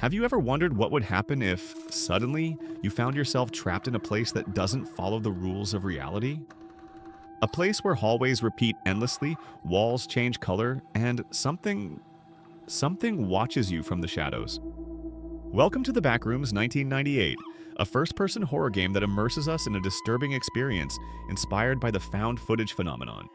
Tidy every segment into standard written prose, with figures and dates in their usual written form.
Have you ever wondered what would happen if, suddenly, you found yourself trapped in a place that doesn't follow the rules of reality? A place where hallways repeat endlessly, walls change color, and something watches you from the shadows. Welcome to the Backrooms 1998, a first-person horror game that immerses us in a disturbing experience inspired by the found footage phenomenon.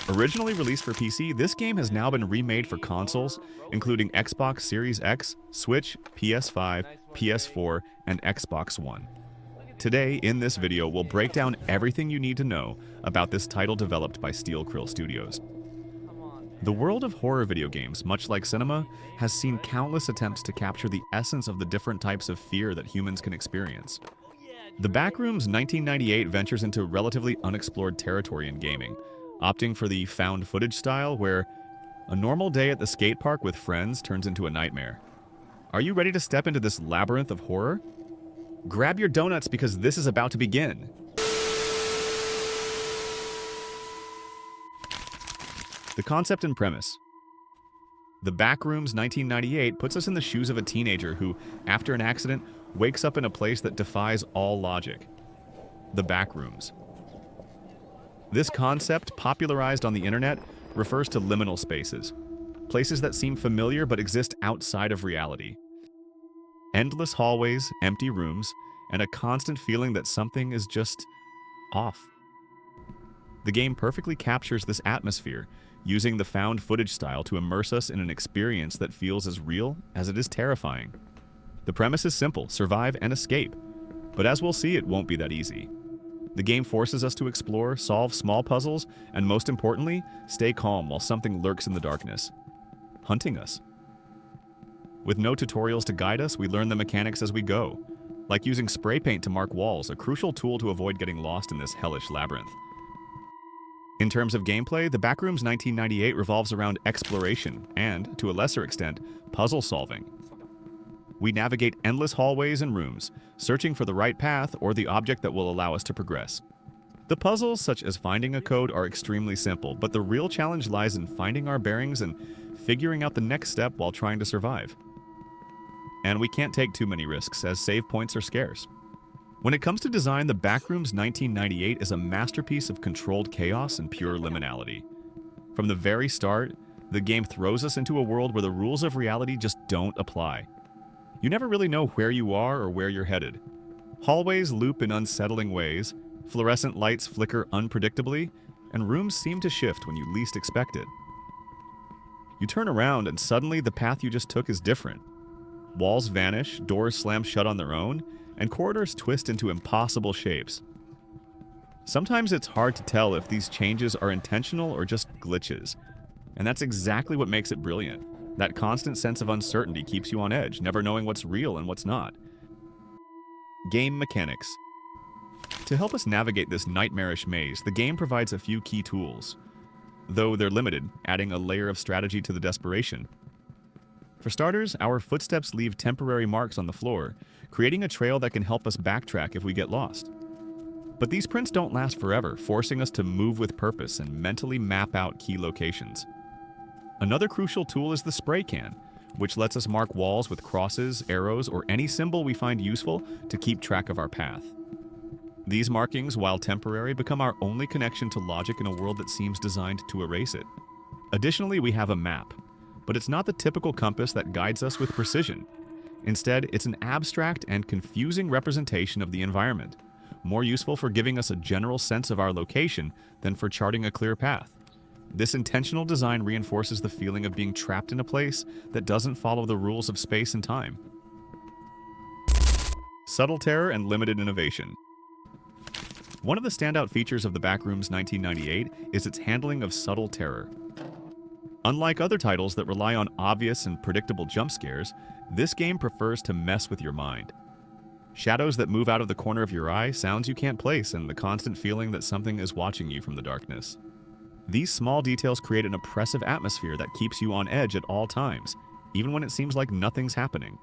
Originally released for PC, this game has now been remade for consoles, including Xbox Series X, Switch, PS5, PS4, and Xbox One. Today, in this video, we'll break down everything you need to know about this title developed by Steel Krill Studios. The world of horror video games, much like cinema, has seen countless attempts to capture the essence of the different types of fear that humans can experience. The Backrooms 1998 ventures into relatively unexplored territory in gaming, opting for the found footage style where a normal day at the skate park with friends turns into a nightmare. Are you ready to step into this labyrinth of horror? Grab your donuts because this is about to begin. The concept and premise. The Backrooms 1998 puts us in the shoes of a teenager who, after an accident, wakes up in a place that defies all logic. The Backrooms. This concept, popularized on the internet, refers to liminal spaces, places that seem familiar but exist outside of reality. Endless hallways, empty rooms, and a constant feeling that something is just off. The game perfectly captures this atmosphere, using the found footage style to immerse us in an experience that feels as real as it is terrifying. The premise is simple: survive and escape. But as we'll see, it won't be that easy. The game forces us to explore, solve small puzzles, and most importantly, stay calm while something lurks in the darkness, hunting us. With no tutorials to guide us, we learn the mechanics as we go, like using spray paint to mark walls, a crucial tool to avoid getting lost in this hellish labyrinth. In terms of gameplay, the Backrooms 1998 revolves around exploration and, to a lesser extent, puzzle solving. We navigate endless hallways and rooms, searching for the right path or the object that will allow us to progress. The puzzles, such as finding a code, are extremely simple, but the real challenge lies in finding our bearings and figuring out the next step while trying to survive. And we can't take too many risks, as save points are scarce. When it comes to design, the Backrooms 1998 is a masterpiece of controlled chaos and pure liminality. From the very start, the game throws us into a world where the rules of reality just don't apply. You never really know where you are or where you're headed. Hallways loop in unsettling ways, fluorescent lights flicker unpredictably, and rooms seem to shift when you least expect it. You turn around and suddenly the path you just took is different. Walls vanish, doors slam shut on their own, and corridors twist into impossible shapes. Sometimes it's hard to tell if these changes are intentional or just glitches, and that's exactly what makes it brilliant. That constant sense of uncertainty keeps you on edge, never knowing what's real and what's not. Game mechanics. To help us navigate this nightmarish maze, the game provides a few key tools, though they're limited, adding a layer of strategy to the desperation. For starters, our footsteps leave temporary marks on the floor, creating a trail that can help us backtrack if we get lost. But these prints don't last forever, forcing us to move with purpose and mentally map out key locations. Another crucial tool is the spray can, which lets us mark walls with crosses, arrows, or any symbol we find useful to keep track of our path. These markings, while temporary, become our only connection to logic in a world that seems designed to erase it. Additionally, we have a map, but it's not the typical compass that guides us with precision. Instead, it's an abstract and confusing representation of the environment, more useful for giving us a general sense of our location than for charting a clear path. This intentional design reinforces the feeling of being trapped in a place that doesn't follow the rules of space and time. Subtle terror and limited innovation. One of the standout features of the Backrooms 1998 is its handling of subtle terror. Unlike other titles that rely on obvious and predictable jump scares, this game prefers to mess with your mind. Shadows that move out of the corner of your eye, sounds you can't place, and the constant feeling that something is watching you from the darkness. These small details create an oppressive atmosphere that keeps you on edge at all times, even when it seems like nothing's happening.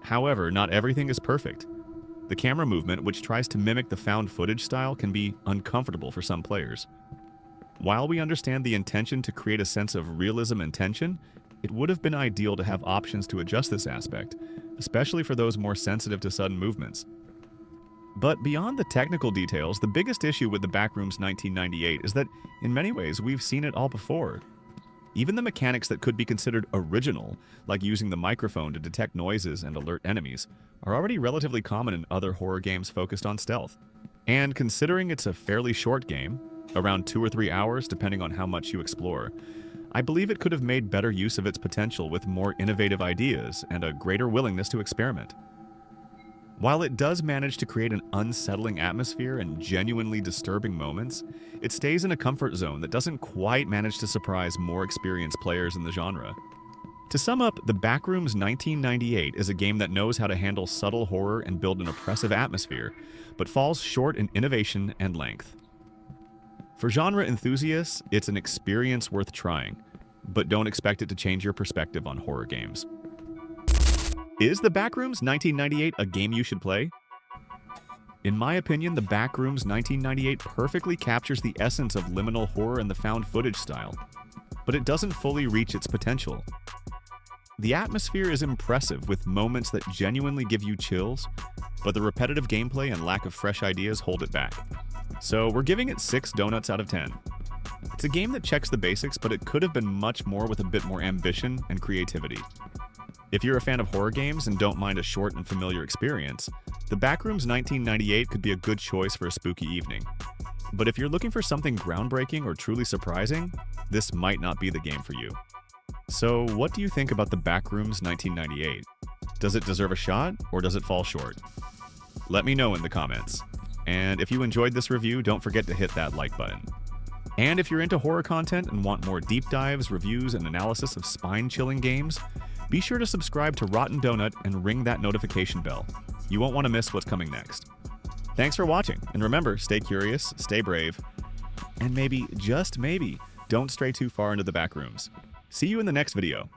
However, not everything is perfect. The camera movement, which tries to mimic the found footage style, can be uncomfortable for some players. While we understand the intention to create a sense of realism and tension, it would have been ideal to have options to adjust this aspect, especially for those more sensitive to sudden movements. But beyond the technical details, the biggest issue with the Backrooms 1998 is that, in many ways, we've seen it all before. Even the mechanics that could be considered original, like using the microphone to detect noises and alert enemies, are already relatively common in other horror games focused on stealth. And considering it's a fairly short game, around 2 or 3 hours depending on how much you explore, I believe it could have made better use of its potential with more innovative ideas and a greater willingness to experiment. While it does manage to create an unsettling atmosphere and genuinely disturbing moments, it stays in a comfort zone that doesn't quite manage to surprise more experienced players in the genre. To sum up, the Backrooms 1998 is a game that knows how to handle subtle horror and build an oppressive atmosphere, but falls short in innovation and length. For genre enthusiasts, it's an experience worth trying, but don't expect it to change your perspective on horror games. Is the Backrooms 1998 a game you should play? In my opinion, the Backrooms 1998 perfectly captures the essence of liminal horror and the found footage style, but it doesn't fully reach its potential. The atmosphere is impressive with moments that genuinely give you chills, but the repetitive gameplay and lack of fresh ideas hold it back. So we're giving it 6 donuts out of 10. It's a game that checks the basics, but it could have been much more with a bit more ambition and creativity. If you're a fan of horror games and don't mind a short and familiar experience, the Backrooms 1998 could be a good choice for a spooky evening. But if you're looking for something groundbreaking or truly surprising, this might not be the game for you. So what do you think about the Backrooms 1998? Does it deserve a shot, or does it fall short? Let me know in the comments. And if you enjoyed this review, don't forget to hit that like button. And if you're into horror content and want more deep dives, reviews, and analysis of spine-chilling games, be sure to subscribe to Rotten Donut and ring that notification bell. You won't want to miss what's coming next. Thanks for watching, and remember, stay curious, stay brave, and maybe, just maybe, don't stray too far into the Backrooms. See you in the next video.